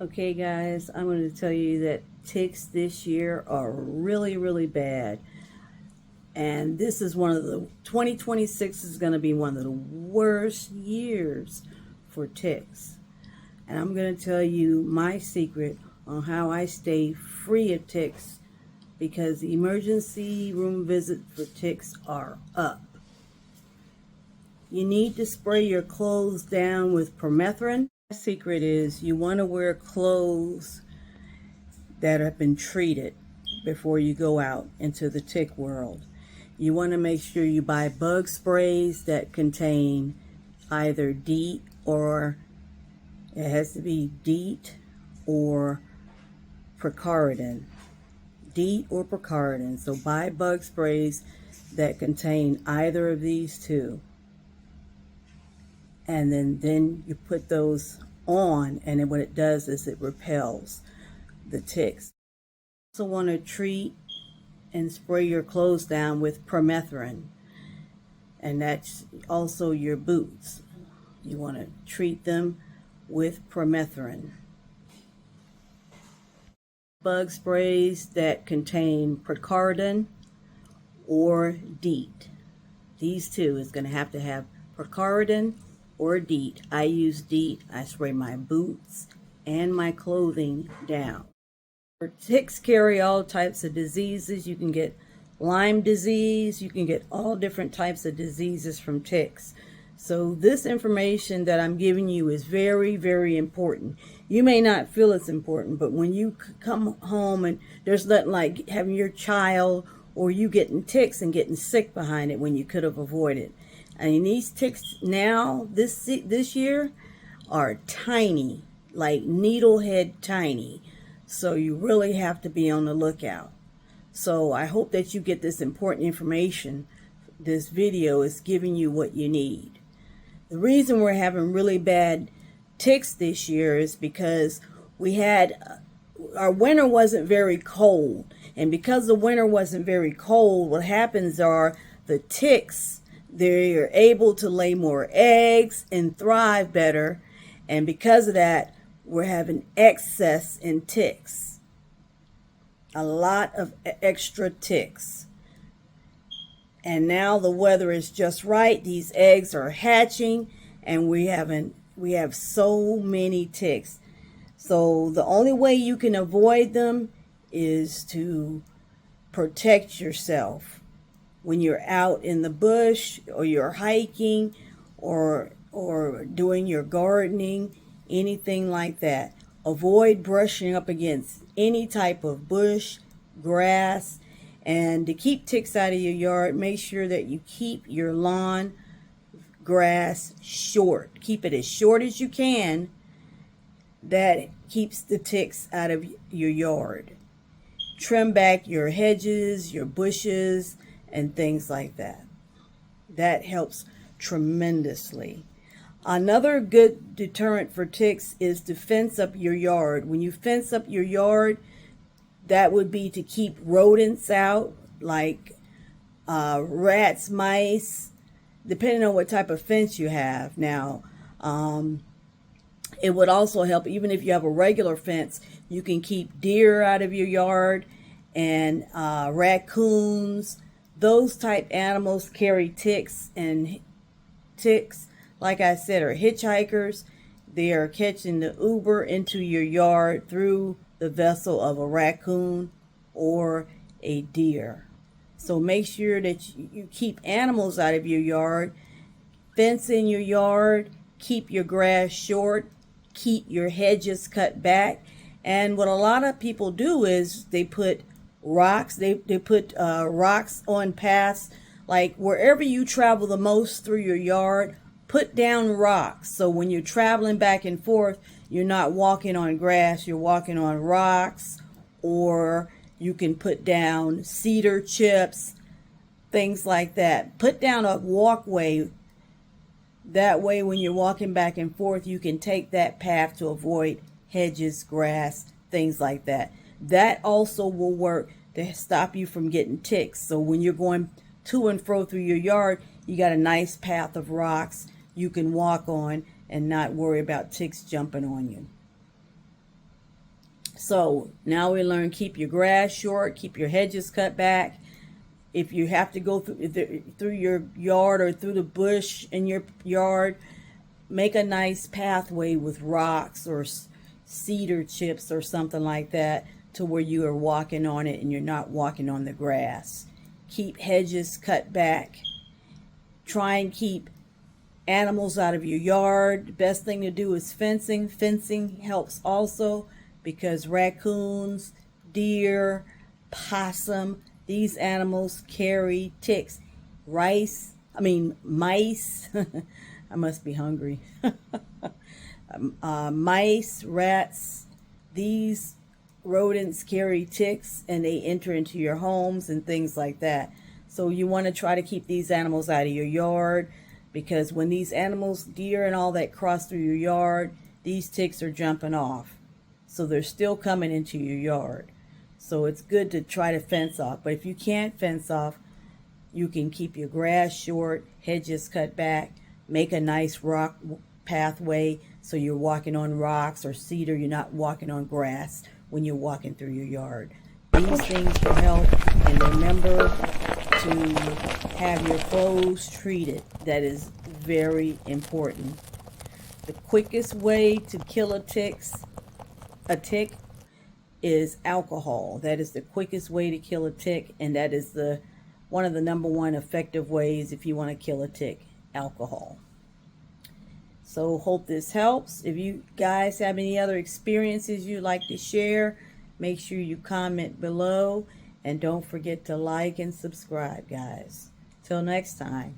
Okay guys, I'm going to tell you that ticks this year are really, really bad. And this is 2026 is going to be one of the worst years for ticks. And I'm going to tell you my secret on how I stay free of ticks because the emergency room visit for ticks are up. You need to spray your clothes down with permethrin. The secret is you want to wear clothes that have been treated before you go out into the tick world. You want to make sure you buy bug sprays that contain either DEET, or it has to be DEET or picaridin. DEET or picaridin. So buy bug sprays that contain either of these two. And then you put those on, and then what it does is it repels the ticks. You also want to treat and spray your clothes down with permethrin, and that's also your boots. You want to treat them with permethrin. Bug sprays that contain picaridin or DEET. These two is going to have picaridin or DEET. I use DEET. I spray my boots and my clothing down. Ticks carry all types of diseases. You can get Lyme disease. You can get all different types of diseases from ticks. So this information that I'm giving you is very, very important. You may not feel it's important, but when you come home and there's nothing like having your child or you getting ticks and getting sick behind it when you could have avoided. And these ticks now, this year, are tiny, like needlehead tiny. So you really have to be on the lookout. So I hope that you get this important information. This video is giving you what you need. The reason we're having really bad ticks this year is because our winter wasn't very cold. And because the winter wasn't very cold, what happens are the ticks, they are able to lay more eggs and thrive better. And because of that, we're having excess in ticks. A lot of extra ticks. And now the weather is just right. These eggs are hatching and we have so many ticks. So the only way you can avoid them is to protect yourself when you're out in the bush or you're hiking or doing your gardening, anything like that. Avoid brushing up against any type of bush, grass, and to keep ticks out of your yard, make sure that you keep your lawn grass short. Keep it as short as you can. That keeps the ticks out of your yard. Trim back your hedges, your bushes, and things like that. That helps tremendously. Another good deterrent for ticks is to fence up your yard. When you fence up your yard, that would be to keep rodents out, like rats, mice, depending on what type of fence you have. Now, it would also help, even if you have a regular fence, you can keep deer out of your yard and raccoons. Those type animals carry ticks, and ticks, like I said, are hitchhikers. They are catching the Uber into your yard through the vessel of a raccoon or a deer. So make sure that you keep animals out of your yard, fence in your yard, keep your grass short, keep your hedges cut back. And what a lot of people do is they put rocks, they put rocks on paths. Like wherever you travel the most through your yard, put down rocks. So when you're traveling back and forth, you're not walking on grass, you're walking on rocks. Or you can put down cedar chips, things like that. Put down a walkway. That way when you're walking back and forth, you can take that path to avoid hedges, grass, things like that. That also will work to stop you from getting ticks. So when you're going to and fro through your yard, you got a nice path of rocks you can walk on and not worry about ticks jumping on you. So now we learn, keep your grass short, keep your hedges cut back. If you have to go through your yard or through the bush in your yard, make a nice pathway with rocks or cedar chips or something like that, to where you are walking on it and you're not walking on the grass. Keep hedges cut back. Try and keep animals out of your yard. The best thing to do is fencing. Fencing helps also, because raccoons, deer, possum, these animals carry ticks. Mice. I must be hungry. Mice, rats, these rodents carry ticks, and they enter into your homes and things like that. So you want to try to keep these animals out of your yard, because when these animals, deer and all that, cross through your yard, these ticks are jumping off. So they're still coming into your yard. So it's good to try to fence off. But if you can't fence off, you can keep your grass short, hedges cut back, make a nice rock pathway so you're walking on rocks or cedar. You're not walking on grass when you're walking through your yard. These things will help. And remember to have your clothes treated. That is very important. The quickest way to kill a tick is alcohol. That is the quickest way to kill a tick, and that is one of the number one effective ways if you want to kill a tick: alcohol. So hope this helps. If you guys have any other experiences you'd like to share, make sure you comment below, and don't forget to like and subscribe, guys. Till next time.